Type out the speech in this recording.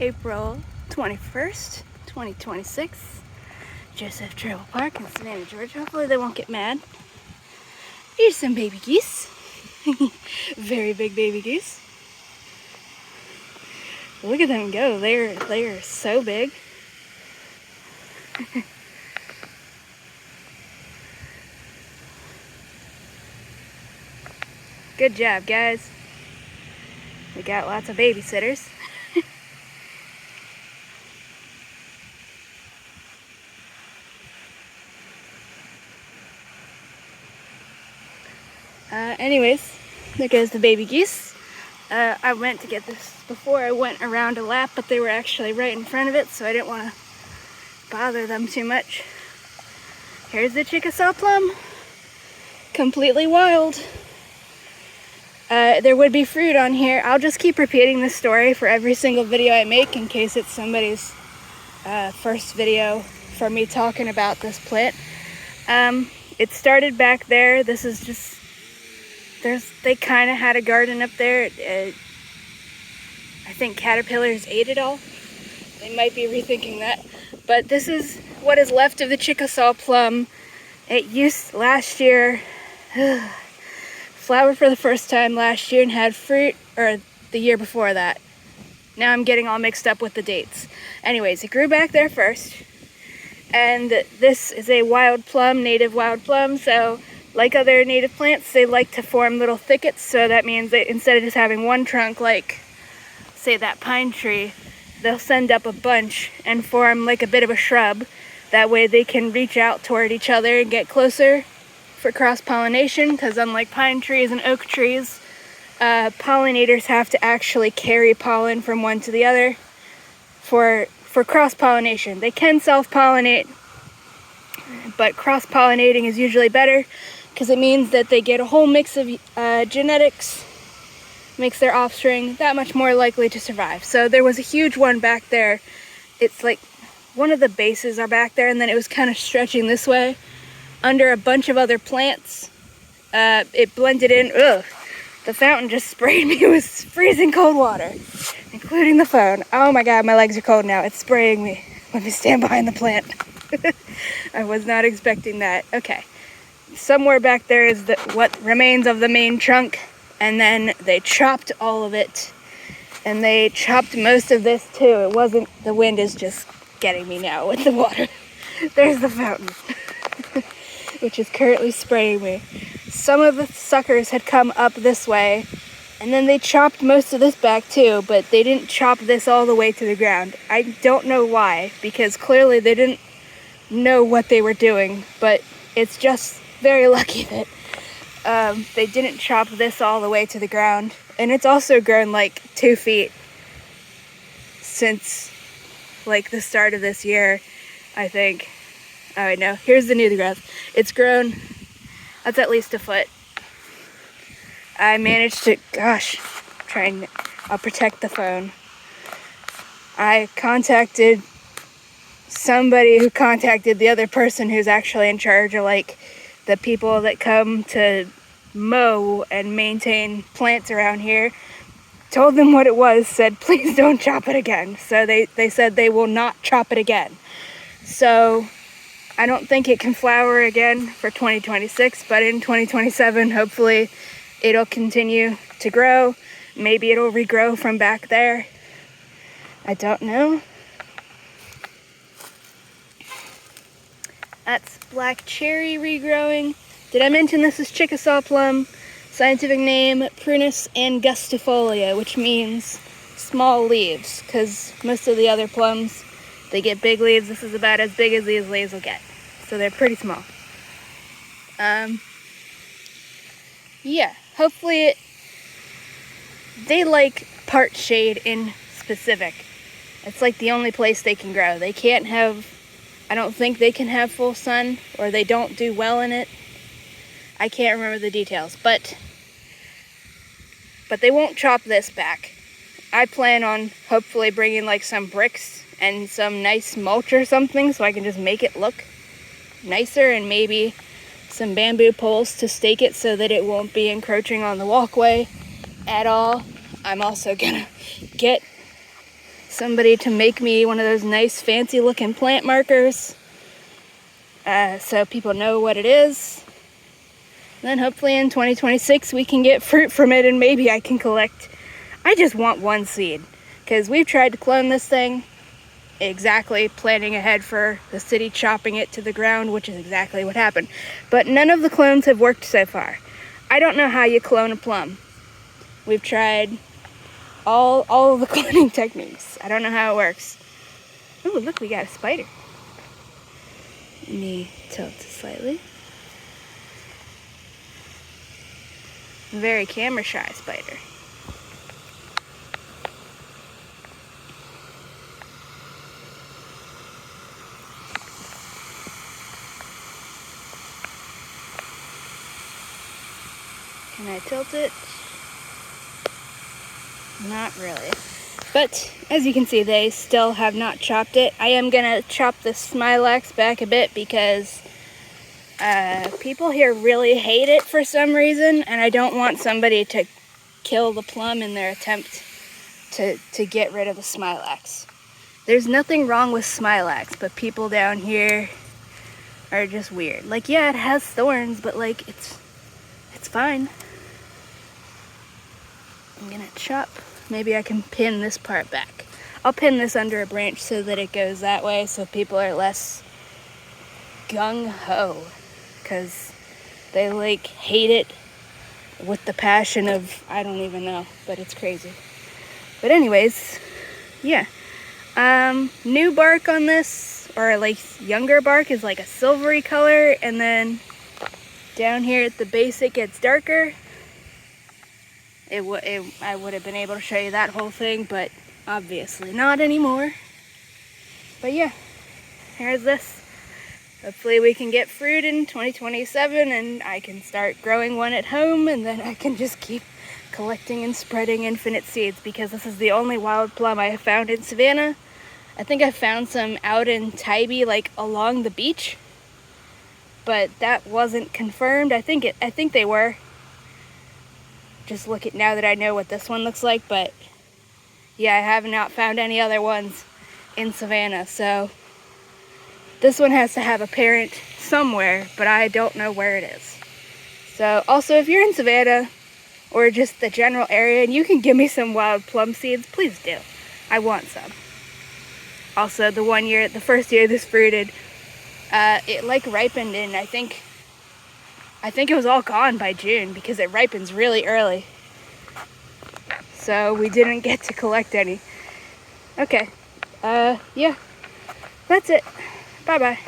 April 21st, 2026. Joseph Tribble Park in Savannah, Georgia. Hopefully they won't get mad. Here's some baby geese. Very big baby geese. Look at them go. They're so big. Good job, guys. We got lots of babysitters. Anyways, there goes the baby geese. I went to get this before I went around a lap, but they were actually right in front of it, so I didn't want to bother them too much. Here's the Chickasaw plum. Completely wild. There would be fruit on here. I'll just keep repeating this story for every single video I make in case it's somebody's first video for me talking about this plant. It started back there. This is just, they kind of had a garden up there. I think caterpillars ate it all. They might be rethinking that. But this is what is left of the Chickasaw plum. It used last year, flowered for the first time last year and had fruit, or the year before that. Now I'm getting all mixed up with the dates. Anyways, it grew back there first. And this is a wild plum, native wild plum, so like other native plants, they like to form little thickets, so that means that instead of just having one trunk like, say, that pine tree, they'll send up a bunch and form like a bit of a shrub. That way they can reach out toward each other and get closer for cross-pollination, because unlike pine trees and oak trees, pollinators have to actually carry pollen from one to the other for cross-pollination. They can self-pollinate, but cross-pollinating is usually better because it means that they get a whole mix of genetics, makes their offspring that much more likely to survive. So there was a huge one back there. It's like one of the bases are back there, and then it was kind of stretching this way under a bunch of other plants. It blended in. Ugh, the fountain just sprayed me with freezing cold water, including the phone. Oh my god, my legs are cold now. It's spraying me. Let me stand behind the plant. I was not expecting that. Okay. Somewhere back there is what remains of the main trunk, and then they chopped all of it, and they chopped most of this too. It wasn't, the wind is just getting me now with the water. There's the fountain, which is currently spraying me. Some of the suckers had come up this way, and then they chopped most of this back too, but they didn't chop this all the way to the ground. I don't know why, because clearly they didn't know what they were doing, but it's just very lucky that they didn't chop this all the way to the ground. And it's also grown like 2 feet since like the start of this year, I think. Oh, no, here's the new growth. It's grown, that's at least a foot. I managed to, gosh, I'll protect the phone. I contacted somebody who contacted the other person who's actually in charge of like the people that come to mow and maintain plants around here. Told them what it was, said please don't chop it again. So they said they will not chop it again. So I don't think it can flower again for 2026, but in 2027 hopefully it'll continue to grow. Maybe it'll regrow from back there. I don't know. That's black cherry regrowing. Did I mention this is Chickasaw plum? Scientific name, Prunus angustifolia, which means small leaves, because most of the other plums, they get big leaves. This is about as big as these leaves will get. So they're pretty small. Yeah, hopefully they like part shade in specific. It's like the only place they can grow. They can't have, I don't think they can have full sun, or they don't do well in it. I can't remember the details, but they won't chop this back. I plan on hopefully bringing like some bricks and some nice mulch or something so I can just make it look nicer, and maybe some bamboo poles to stake it so that it won't be encroaching on the walkway at all. I'm also gonna get somebody to make me one of those nice fancy looking plant markers so people know what it is. And then hopefully in 2026 we can get fruit from it and maybe I can collect. I just want one seed because we've tried to clone this thing exactly, planning ahead for the city chopping it to the ground, which is exactly what happened. But none of the clones have worked so far. I don't know how you clone a plum. We've tried all of the cloning techniques. I don't know how it works. Oh, look, we got a spider. Let me tilt it slightly. Very camera shy spider. Can I tilt it? Not really. But as you can see, they still have not chopped it. I am gonna chop the smilax back a bit because people here really hate it for some reason, and I don't want somebody to kill the plum in their attempt to get rid of the smilax. There's nothing wrong with smilax, but people down here are just weird. Like, yeah, it has thorns, but like it's fine. I'm gonna chop. Maybe I can pin this part back. I'll pin this under a branch so that it goes that way so people are less gung-ho, because they like hate it with the passion of, I don't even know, but it's crazy. But anyways, yeah. New bark on this, or like younger bark, is like a silvery color, and then down here at the base it gets darker. I would have been able to show you that whole thing, but obviously not anymore. But yeah, here's this. Hopefully we can get fruit in 2027 and I can start growing one at home, and then I can just keep collecting and spreading infinite seeds, because this is the only wild plum I have found in Savannah. I think I found some out in Tybee, like along the beach, but that wasn't confirmed. I think they were. Just look at now that I know what this one looks like, but yeah, I have not found any other ones in Savannah, so this one has to have a parent somewhere, but I don't know where it is. So also, if you're in Savannah or just the general area and you can give me some wild plum seeds, please do. I want some. Also, the first year this fruited, it like ripened in, I think it was all gone by June because it ripens really early. So we didn't get to collect any. Okay. Yeah. That's it. Bye-bye.